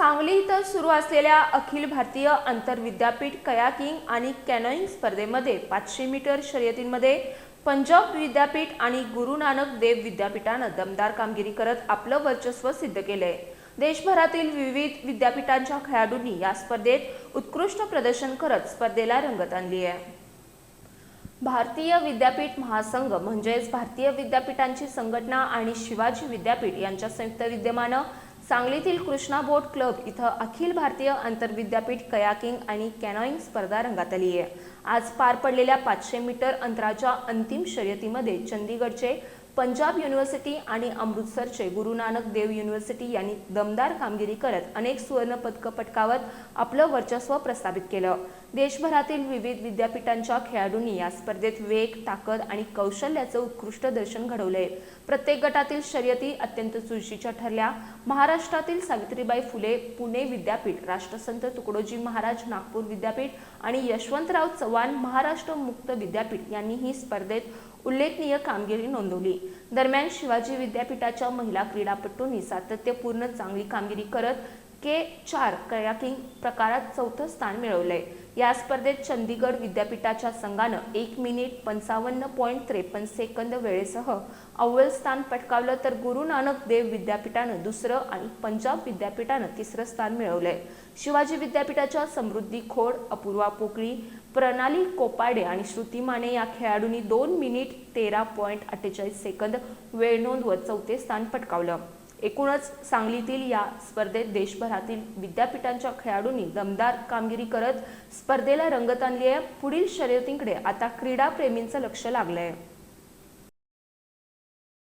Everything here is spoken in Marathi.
सांगली इथं सुरू असलेल्या अखिल भारतीय आंतरविद्यापीठ कयाकिंग आणि कॅनोईंग स्पर्धेमध्ये 500 मीटर शर्यतींमध्ये पंजाब विद्यापीठ आणि गुरु नानक देव विद्यापीठानं दमदार कामगिरी करत आपलं वर्चस्व सिद्ध केलंय। देशभरातील विविध विद्यापीठांच्या खेळाडूंनी या स्पर्धेत उत्कृष्ट प्रदर्शन करत स्पर्धेला रंगत आणली आहे। भारतीय विद्यापीठ महासंघ म्हणजेच भारतीय विद्यापीठांची संघटना आणि शिवाजी विद्यापीठ यांच्या संयुक्त विद्यमानं सांगलीतील कृष्णा बोट क्लब इथं अखिल भारतीय आंतरविद्यापीठ कयाकिंग आणि कॅनोईंग स्पर्धा रंगात आली आहे। आज पार पडलेल्या 500 मीटर अंतराच्या अंतिम शर्यतीमध्ये चंदीगडचे पंजाब युनिव्हर्सिटी आणि अमृतसरचे गुरु नानक देव युनिव्हर्सिटी यांनी दमदार कामगिरी करत अनेक सुवर्ण पदकं पटकावत आपलं वर्चस्व प्रस्थापित केलं। देशभरातील विविध विद्यापीठांच्या खेळाडूंनी या स्पर्धेत वेग, ताकद आणि कौशल्याचं उत्कृष्ट दर्शन घडवलंय। प्रत्येक गटातील शर्यती अत्यंत चुरशीच्या ठरल्या। महाराष्ट्रातील सावित्रीबाई फुले पुणे विद्यापीठ, राष्ट्रसंत तुकडोजी महाराज नागपूर विद्यापीठ आणि यशवंतराव चव्हाण महाराष्ट्र मुक्त विद्यापीठ यांनी ही स्पर्धेत उल्लेखनीय कामगिरी नोंदवली। दरम्यान शिवाजी विद्यापीठाच्या महिला क्रीडापटूंनी सातत्यपूर्ण चांगली कामगिरी करत K4 कयाकिंग प्रकारात चौथं स्थान मिळवलंय। या स्पर्धेत चंदीगड विद्यापीठाच्या संघानं 1 मिनिट 55.53 सेकंद वेळेसह अव्वल स्थान पटकावलं, तर गुरु नानक देव विद्यापीठानं दुसरं आणि पंजाब विद्यापीठानं तिसरं स्थान मिळवलंय। शिवाजी विद्यापीठाच्या समृद्धी खोड, अपूर्वा पोकळी, प्रणाली कोपाडे आणि श्रुती माने या खेळाडूंनी 2 मिनिट 13.48 सेकंद वेळ नोंदवत चौथे स्थान पटकावलं। एकूणच सांगलीतील या स्पर्धेत देशभरातील विद्यापीठांच्या खेळाडूंनी दमदार कामगिरी करत स्पर्धेला रंगत आणली आहे। पुढील शर्यतींकडे आता क्रीडा प्रेमींचं लक्ष लागलंय।